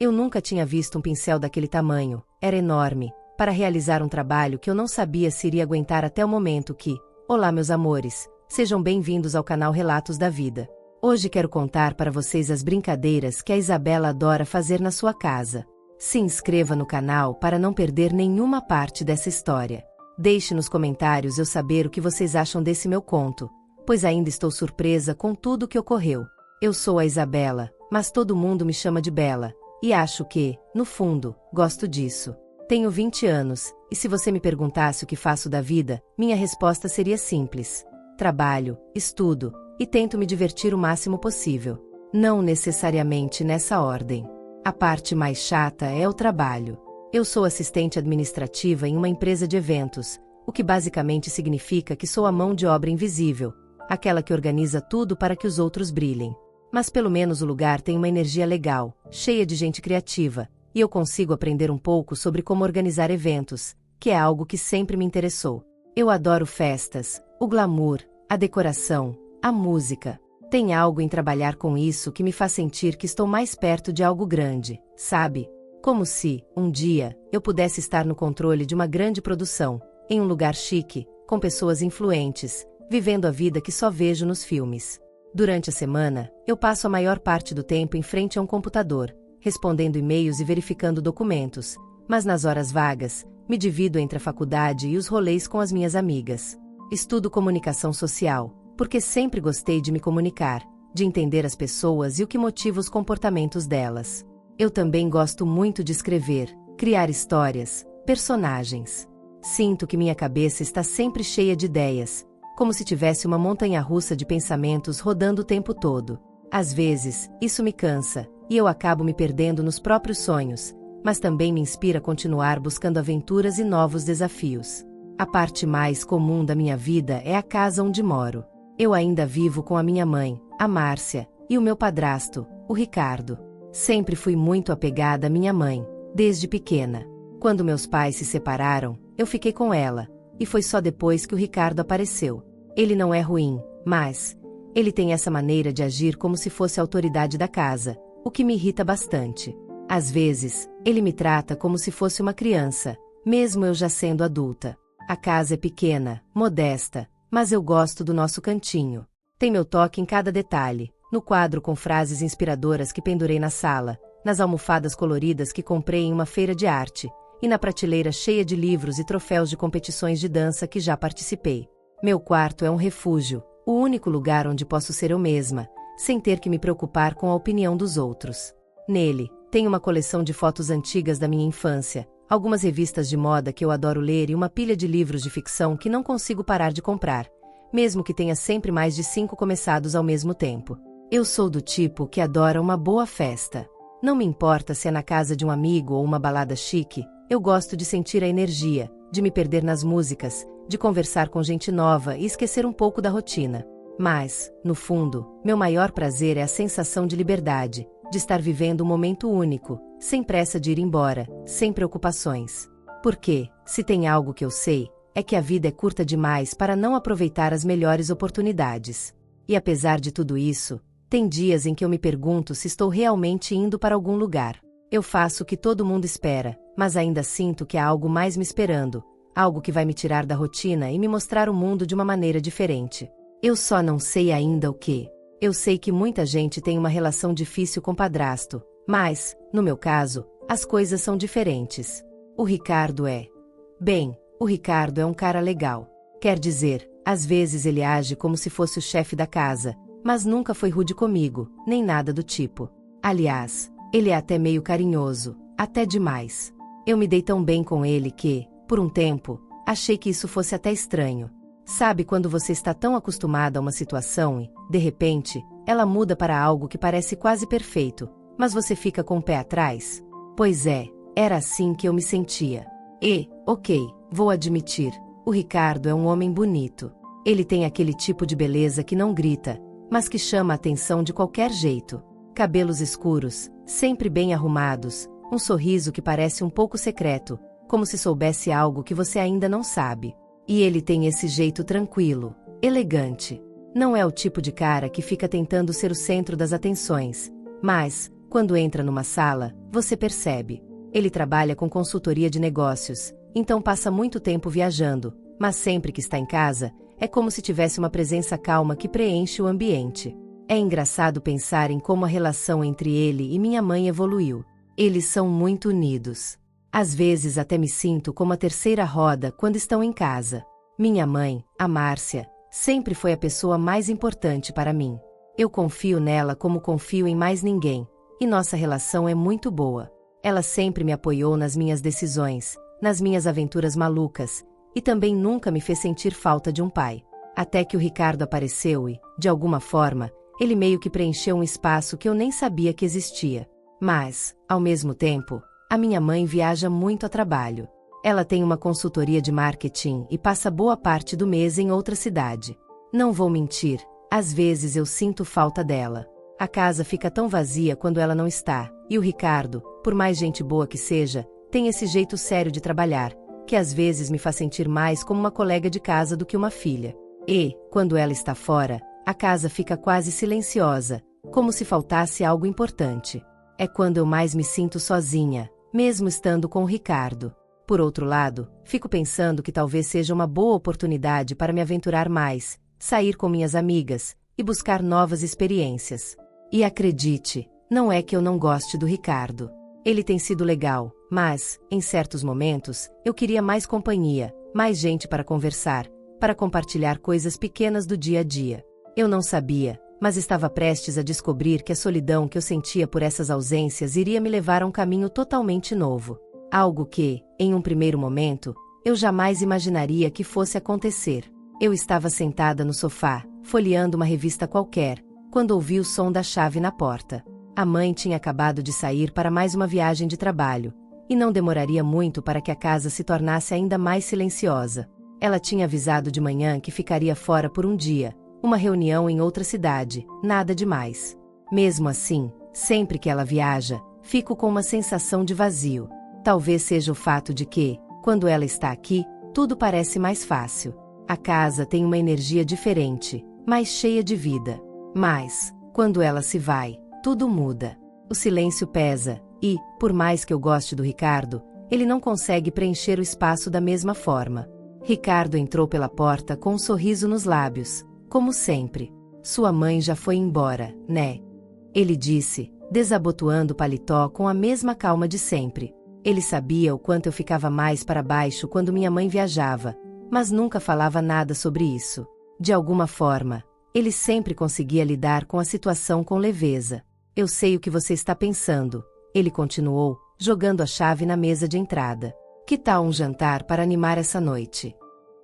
Eu nunca tinha visto um pincel daquele tamanho, era enorme, para realizar um trabalho que eu não sabia se iria aguentar até o momento que... Olá meus amores, sejam bem-vindos ao canal Relatos da Vida. Hoje quero contar para vocês as brincadeiras que a Isabela adora fazer na sua casa. Se inscreva no canal para não perder nenhuma parte dessa história. Deixe nos comentários eu saber o que vocês acham desse meu conto, pois ainda estou surpresa com tudo o que ocorreu. Eu sou a Isabela, mas todo mundo me chama de Bela. E acho que, no fundo, gosto disso. Tenho 20 anos, e se você me perguntasse o que faço da vida, minha resposta seria simples. Trabalho, estudo, e tento me divertir o máximo possível. Não necessariamente nessa ordem. A parte mais chata é o trabalho. Eu sou assistente administrativa em uma empresa de eventos, o que basicamente significa que sou a mão de obra invisível, aquela que organiza tudo para que os outros brilhem. Mas pelo menos o lugar tem uma energia legal, cheia de gente criativa, e eu consigo aprender um pouco sobre como organizar eventos, que é algo que sempre me interessou. Eu adoro festas, o glamour, a decoração, a música. Tem algo em trabalhar com isso que me faz sentir que estou mais perto de algo grande, sabe? Como se, um dia, eu pudesse estar no controle de uma grande produção, em um lugar chique, com pessoas influentes, vivendo a vida que só vejo nos filmes. Durante a semana, eu passo a maior parte do tempo em frente a um computador, respondendo e-mails e verificando documentos, mas nas horas vagas, me divido entre a faculdade e os rolês com as minhas amigas. Estudo comunicação social, porque sempre gostei de me comunicar, de entender as pessoas e o que motiva os comportamentos delas. Eu também gosto muito de escrever, criar histórias, personagens. Sinto que minha cabeça está sempre cheia de ideias, como se tivesse uma montanha-russa de pensamentos rodando o tempo todo. Às vezes, isso me cansa, e eu acabo me perdendo nos próprios sonhos, mas também me inspira a continuar buscando aventuras e novos desafios. A parte mais comum da minha vida é a casa onde moro. Eu ainda vivo com a minha mãe, a Márcia, e o meu padrasto, o Ricardo. Sempre fui muito apegada à minha mãe, desde pequena. Quando meus pais se separaram, eu fiquei com ela, e foi só depois que o Ricardo apareceu. Ele não é ruim, mas ele tem essa maneira de agir como se fosse a autoridade da casa, o que me irrita bastante. Às vezes, ele me trata como se fosse uma criança, mesmo eu já sendo adulta. A casa é pequena, modesta, mas eu gosto do nosso cantinho. Tem meu toque em cada detalhe, no quadro com frases inspiradoras que pendurei na sala, nas almofadas coloridas que comprei em uma feira de arte, e na prateleira cheia de livros e troféus de competições de dança que já participei. Meu quarto é um refúgio, o único lugar onde posso ser eu mesma, sem ter que me preocupar com a opinião dos outros. Nele, tem uma coleção de fotos antigas da minha infância, algumas revistas de moda que eu adoro ler e uma pilha de livros de ficção que não consigo parar de comprar, mesmo que tenha sempre mais de 5 começados ao mesmo tempo. Eu sou do tipo que adora uma boa festa. Não me importa se é na casa de um amigo ou uma balada chique, eu gosto de sentir a energia, de me perder nas músicas, de conversar com gente nova e esquecer um pouco da rotina. Mas, no fundo, meu maior prazer é a sensação de liberdade, de estar vivendo um momento único, sem pressa de ir embora, sem preocupações. Porque, se tem algo que eu sei, é que a vida é curta demais para não aproveitar as melhores oportunidades. E apesar de tudo isso, tem dias em que eu me pergunto se estou realmente indo para algum lugar. Eu faço o que todo mundo espera, mas ainda sinto que há algo mais me esperando, algo que vai me tirar da rotina e me mostrar o mundo de uma maneira diferente. Eu só não sei ainda o que. Eu sei que muita gente tem uma relação difícil com padrasto, mas, no meu caso, as coisas são diferentes. O Ricardo é... Bem, o Ricardo é um cara legal. Quer dizer, às vezes ele age como se fosse o chefe da casa, mas nunca foi rude comigo, nem nada do tipo. Aliás, ele é até meio carinhoso, até demais. Eu me dei tão bem com ele que, por um tempo, achei que isso fosse até estranho. Sabe quando você está tão acostumada a uma situação e, de repente, ela muda para algo que parece quase perfeito, mas você fica com o pé atrás? Pois é, era assim que eu me sentia. E, ok, vou admitir, o Ricardo é um homem bonito. Ele tem aquele tipo de beleza que não grita, mas que chama a atenção de qualquer jeito. Cabelos escuros, sempre bem arrumados, um sorriso que parece um pouco secreto, como se soubesse algo que você ainda não sabe. E ele tem esse jeito tranquilo, elegante. Não é o tipo de cara que fica tentando ser o centro das atenções, mas, Quando entra numa sala, você percebe. Ele trabalha com consultoria de negócios, então passa muito tempo viajando, mas sempre que está em casa, é como se tivesse uma presença calma que preenche o ambiente. É engraçado pensar em como a relação entre ele e minha mãe evoluiu. Eles são muito unidos. Às vezes até me sinto como a terceira roda quando estão em casa. Minha mãe, a Márcia, sempre foi a pessoa mais importante para mim. Eu confio nela como confio em mais ninguém, e nossa relação é muito boa. Ela sempre me apoiou nas minhas decisões, nas minhas aventuras malucas, e também nunca me fez sentir falta de um pai. Até que o Ricardo apareceu e, de alguma forma, ele meio que preencheu um espaço que eu nem sabia que existia. Mas, ao mesmo tempo, a minha mãe viaja muito a trabalho. Ela tem uma consultoria de marketing e passa boa parte do mês em outra cidade. Não vou mentir, às vezes eu sinto falta dela. A casa fica tão vazia quando ela não está, e o Ricardo, por mais gente boa que seja, tem esse jeito sério de trabalhar, que às vezes me faz sentir mais como uma colega de casa do que uma filha. E, quando ela está fora, a casa fica quase silenciosa, como se faltasse algo importante. É quando eu mais me sinto sozinha, mesmo estando com o Ricardo. Por outro lado, fico pensando que talvez seja uma boa oportunidade para me aventurar mais, sair com minhas amigas e buscar novas experiências. E acredite, não é que eu não goste do Ricardo. Ele tem sido legal, mas, em certos momentos, eu queria mais companhia, mais gente para conversar, para compartilhar coisas pequenas do dia a dia. Eu não sabia, mas estava prestes a descobrir que a solidão que eu sentia por essas ausências iria me levar a um caminho totalmente novo. Algo que, em um primeiro momento, eu jamais imaginaria que fosse acontecer. Eu estava sentada no sofá, folheando uma revista qualquer, quando ouvi o som da chave na porta. A mãe tinha acabado de sair para mais uma viagem de trabalho, e não demoraria muito para que a casa se tornasse ainda mais silenciosa. Ela tinha avisado de manhã que ficaria fora por um dia, uma reunião em outra cidade, nada demais. Mesmo assim, sempre que ela viaja, fico com uma sensação de vazio. Talvez seja o fato de que, quando ela está aqui, tudo parece mais fácil. A casa tem uma energia diferente, mais cheia de vida. Mas, quando ela se vai, tudo muda. O silêncio pesa, e, por mais que eu goste do Ricardo, ele não consegue preencher o espaço da mesma forma. Ricardo entrou pela porta com um sorriso nos lábios, como sempre. Sua mãe já foi embora, né? Ele disse, desabotoando o paletó com a mesma calma de sempre. Ele sabia o quanto eu ficava mais para baixo quando minha mãe viajava, mas nunca falava nada sobre isso. De alguma forma, ele sempre conseguia lidar com a situação com leveza. Eu sei o que você está pensando, ele continuou, jogando a chave na mesa de entrada. Que tal um jantar para animar essa noite?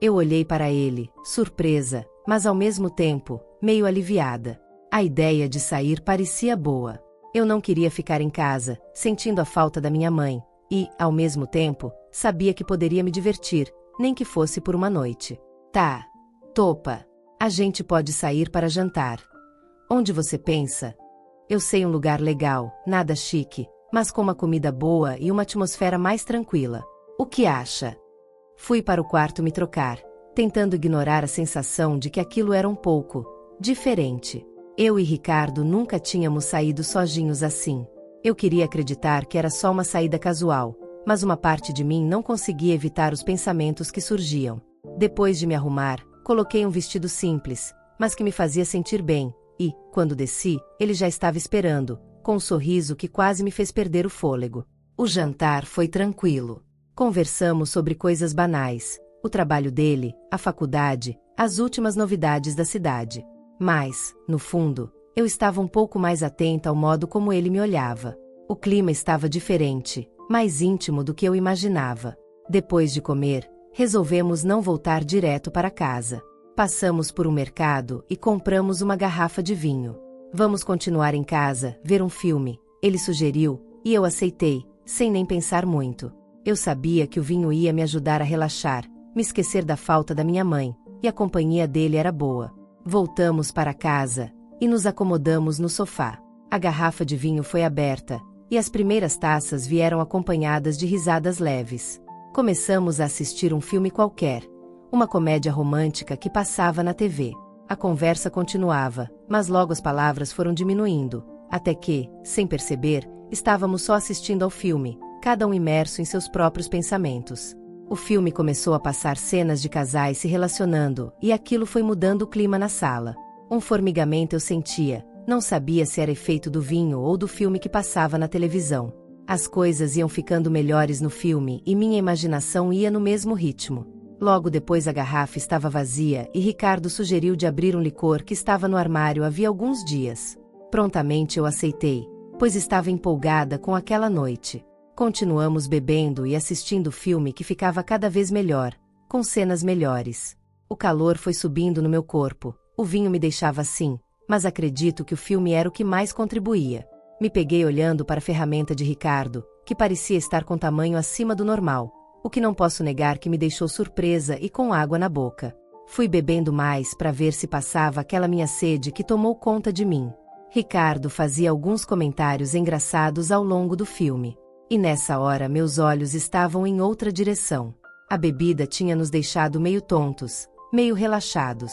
Eu olhei para ele, surpresa, mas ao mesmo tempo, meio aliviada. A ideia de sair parecia boa. Eu não queria ficar em casa, sentindo a falta da minha mãe, e, ao mesmo tempo, sabia que poderia me divertir, nem que fosse por uma noite. Tá. Topa. A gente pode sair para jantar. Onde você pensa? Eu sei um lugar legal, nada chique, mas com uma comida boa e uma atmosfera mais tranquila. O que acha? Fui para o quarto me trocar, tentando ignorar a sensação de que aquilo era um pouco diferente. Eu e Ricardo nunca tínhamos saído sozinhos assim. Eu queria acreditar que era só uma saída casual, mas uma parte de mim não conseguia evitar os pensamentos que surgiam. Depois de me arrumar, coloquei um vestido simples, mas que me fazia sentir bem, e, quando desci, ele já estava esperando, com um sorriso que quase me fez perder o fôlego. O jantar foi tranquilo. Conversamos sobre coisas banais, o trabalho dele, a faculdade, as últimas novidades da cidade. Mas, no fundo, eu estava um pouco mais atenta ao modo como ele me olhava. O clima estava diferente, mais íntimo do que eu imaginava. Depois de comer, resolvemos não voltar direto para casa. Passamos por um mercado e compramos uma garrafa de vinho. Vamos continuar em casa, ver um filme, ele sugeriu, e eu aceitei, sem nem pensar muito. Eu sabia que o vinho ia me ajudar a relaxar, me esquecer da falta da minha mãe, e a companhia dele era boa. Voltamos para casa, e nos acomodamos no sofá. A garrafa de vinho foi aberta, e as primeiras taças vieram acompanhadas de risadas leves. Começamos a assistir um filme qualquer, uma comédia romântica que passava na TV. A conversa continuava, mas logo as palavras foram diminuindo. Até que, sem perceber, estávamos só assistindo ao filme, cada um imerso em seus próprios pensamentos. O filme começou a passar cenas de casais se relacionando, e aquilo foi mudando o clima na sala. Um formigamento eu sentia, não sabia se era efeito do vinho ou do filme que passava na televisão. As coisas iam ficando melhores no filme e minha imaginação ia no mesmo ritmo. Logo depois a garrafa estava vazia e Ricardo sugeriu de abrir um licor que estava no armário havia alguns dias. Prontamente eu aceitei, pois estava empolgada com aquela noite. Continuamos bebendo e assistindo o filme que ficava cada vez melhor, com cenas melhores. O calor foi subindo no meu corpo, o vinho me deixava assim, mas acredito que o filme era o que mais contribuía. Me peguei olhando para a ferramenta de Ricardo, que parecia estar com tamanho acima do normal, o que não posso negar que me deixou surpresa e com água na boca. Fui bebendo mais para ver se passava aquela minha sede que tomou conta de mim. Ricardo fazia alguns comentários engraçados ao longo do filme. E nessa hora meus olhos estavam em outra direção. A bebida tinha nos deixado meio tontos, meio relaxados.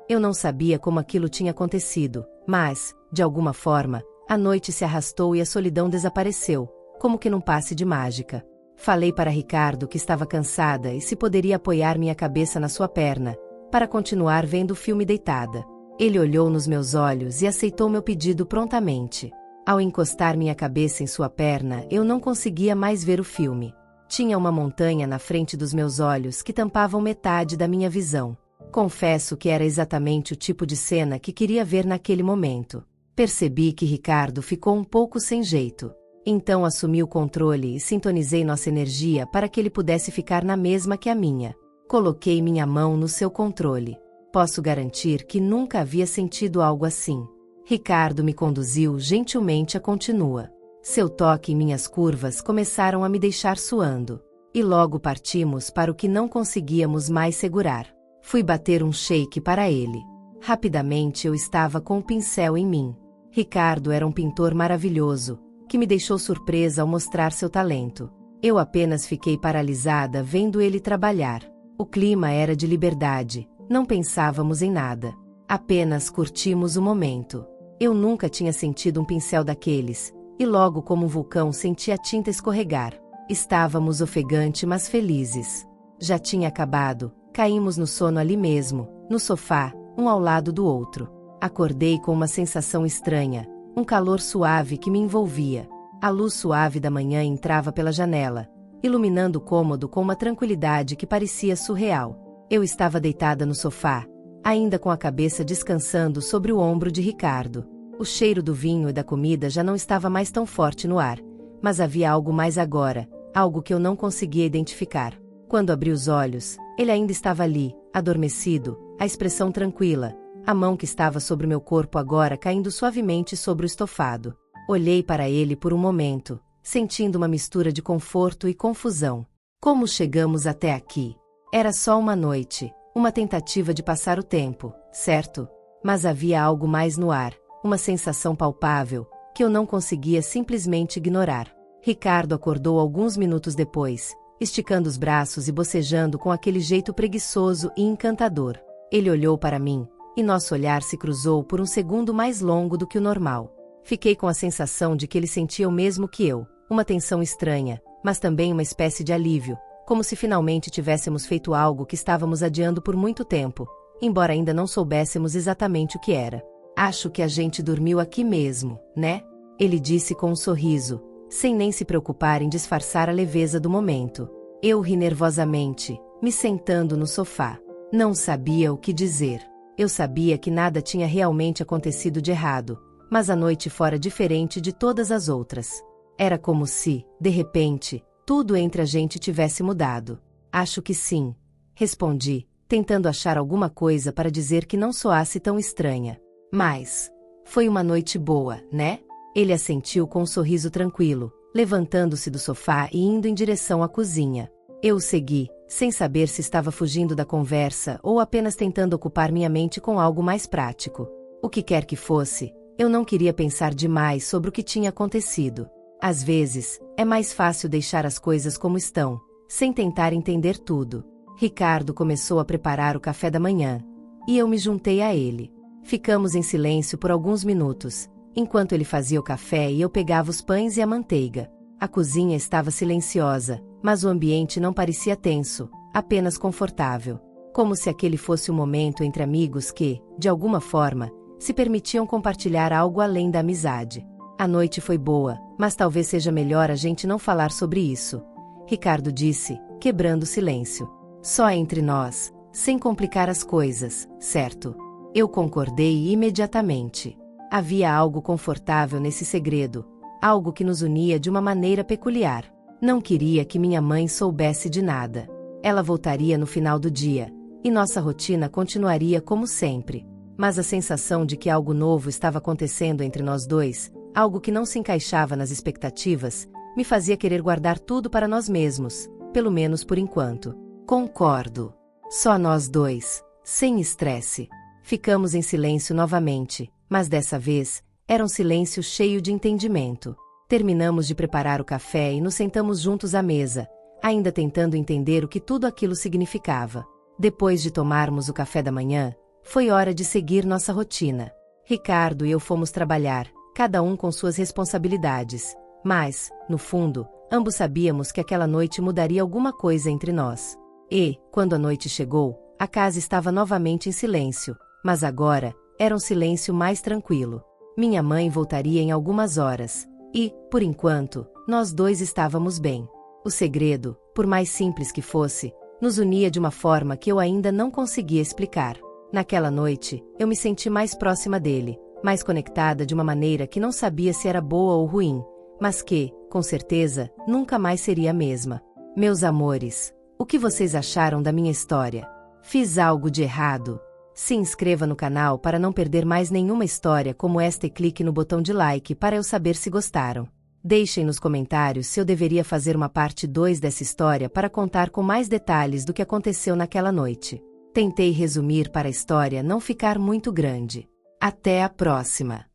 Eu não sabia como aquilo tinha acontecido, mas, de alguma forma, a noite se arrastou e a solidão desapareceu, como que num passe de mágica. Falei para Ricardo que estava cansada e se poderia apoiar minha cabeça na sua perna, para continuar vendo o filme deitada. Ele olhou nos meus olhos e aceitou meu pedido prontamente. Ao encostar minha cabeça em sua perna, eu não conseguia mais ver o filme. Tinha uma montanha na frente dos meus olhos que tampavam metade da minha visão. Confesso que era exatamente o tipo de cena que queria ver naquele momento. Percebi que Ricardo ficou um pouco sem jeito. Então assumi o controle e sintonizei nossa energia para que ele pudesse ficar na mesma que a minha. Coloquei minha mão no seu controle. Posso garantir que nunca havia sentido algo assim. Ricardo me conduziu gentilmente a continua. Seu toque em minhas curvas começaram a me deixar suando. E logo partimos para o que não conseguíamos mais segurar. Fui bater um shake para ele. Rapidamente eu estava com o pincel em mim. Ricardo era um pintor maravilhoso, que me deixou surpresa ao mostrar seu talento. Eu apenas fiquei paralisada vendo ele trabalhar. O clima era de liberdade, não pensávamos em nada. Apenas curtimos o momento. Eu nunca tinha sentido um pincel daqueles, e logo como um vulcão senti a tinta escorregar. Estávamos ofegante mas felizes. Já tinha acabado, caímos no sono ali mesmo, no sofá, um ao lado do outro. Acordei com uma sensação estranha, um calor suave que me envolvia. A luz suave da manhã entrava pela janela, iluminando o cômodo com uma tranquilidade que parecia surreal. Eu estava deitada no sofá, ainda com a cabeça descansando sobre o ombro de Ricardo. O cheiro do vinho e da comida já não estava mais tão forte no ar, mas havia algo mais agora, algo que eu não conseguia identificar. Quando abri os olhos, ele ainda estava ali, adormecido, a expressão tranquila, a mão que estava sobre meu corpo agora caindo suavemente sobre o estofado. Olhei para ele por um momento, sentindo uma mistura de conforto e confusão. Como chegamos até aqui? Era só uma noite, uma tentativa de passar o tempo, certo? Mas havia algo mais no ar, uma sensação palpável, que eu não conseguia simplesmente ignorar. Ricardo acordou alguns minutos depois, esticando os braços e bocejando com aquele jeito preguiçoso e encantador. Ele olhou para mim, e nosso olhar se cruzou por um segundo mais longo do que o normal. Fiquei com a sensação de que ele sentia o mesmo que eu, uma tensão estranha, mas também uma espécie de alívio, como se finalmente tivéssemos feito algo que estávamos adiando por muito tempo, embora ainda não soubéssemos exatamente o que era. Acho que a gente dormiu aqui mesmo, né? Ele disse com um sorriso, sem nem se preocupar em disfarçar a leveza do momento. Eu ri nervosamente, me sentando no sofá. Não sabia o que dizer. Eu sabia que nada tinha realmente acontecido de errado, mas a noite fora diferente de todas as outras. Era como se, de repente, tudo entre a gente tivesse mudado. Acho que sim, respondi, tentando achar alguma coisa para dizer que não soasse tão estranha. Mas, foi uma noite boa, né? Ele assentiu com um sorriso tranquilo, levantando-se do sofá e indo em direção à cozinha. Eu o segui, sem saber se estava fugindo da conversa ou apenas tentando ocupar minha mente com algo mais prático. O que quer que fosse, eu não queria pensar demais sobre o que tinha acontecido. Às vezes, é mais fácil deixar as coisas como estão, sem tentar entender tudo. Ricardo começou a preparar o café da manhã, e eu me juntei a ele. Ficamos em silêncio por alguns minutos, enquanto ele fazia o café e eu pegava os pães e a manteiga. A cozinha estava silenciosa, mas o ambiente não parecia tenso, apenas confortável. Como se aquele fosse um momento entre amigos que, de alguma forma, se permitiam compartilhar algo além da amizade. A noite foi boa, mas talvez seja melhor a gente não falar sobre isso, Ricardo disse, quebrando o silêncio. Só entre nós, sem complicar as coisas, certo? Eu concordei imediatamente. Havia algo confortável nesse segredo, algo que nos unia de uma maneira peculiar. Não queria que minha mãe soubesse de nada. Ela voltaria no final do dia, e nossa rotina continuaria como sempre. Mas a sensação de que algo novo estava acontecendo entre nós dois, algo que não se encaixava nas expectativas, me fazia querer guardar tudo para nós mesmos, pelo menos por enquanto. Concordo. Só nós dois, sem estresse. Ficamos em silêncio novamente, mas dessa vez, era um silêncio cheio de entendimento. Terminamos de preparar o café e nos sentamos juntos à mesa, ainda tentando entender o que tudo aquilo significava. Depois de tomarmos o café da manhã, foi hora de seguir nossa rotina. Ricardo e eu fomos trabalhar, cada um com suas responsabilidades. Mas, no fundo, ambos sabíamos que aquela noite mudaria alguma coisa entre nós. E, quando a noite chegou, a casa estava novamente em silêncio, mas agora, era um silêncio mais tranquilo. Minha mãe voltaria em algumas horas. E, por enquanto, nós dois estávamos bem. O segredo, por mais simples que fosse, nos unia de uma forma que eu ainda não conseguia explicar. Naquela noite, eu me senti mais próxima dele, mais conectada de uma maneira que não sabia se era boa ou ruim, mas que, com certeza, nunca mais seria a mesma. Meus amores, o que vocês acharam da minha história? Fiz algo de errado? Se inscreva no canal para não perder mais nenhuma história como esta e clique no botão de like para eu saber se gostaram. Deixem nos comentários se eu deveria fazer uma parte 2 dessa história para contar com mais detalhes do que aconteceu naquela noite. Tentei resumir para a história não ficar muito grande. Até a próxima!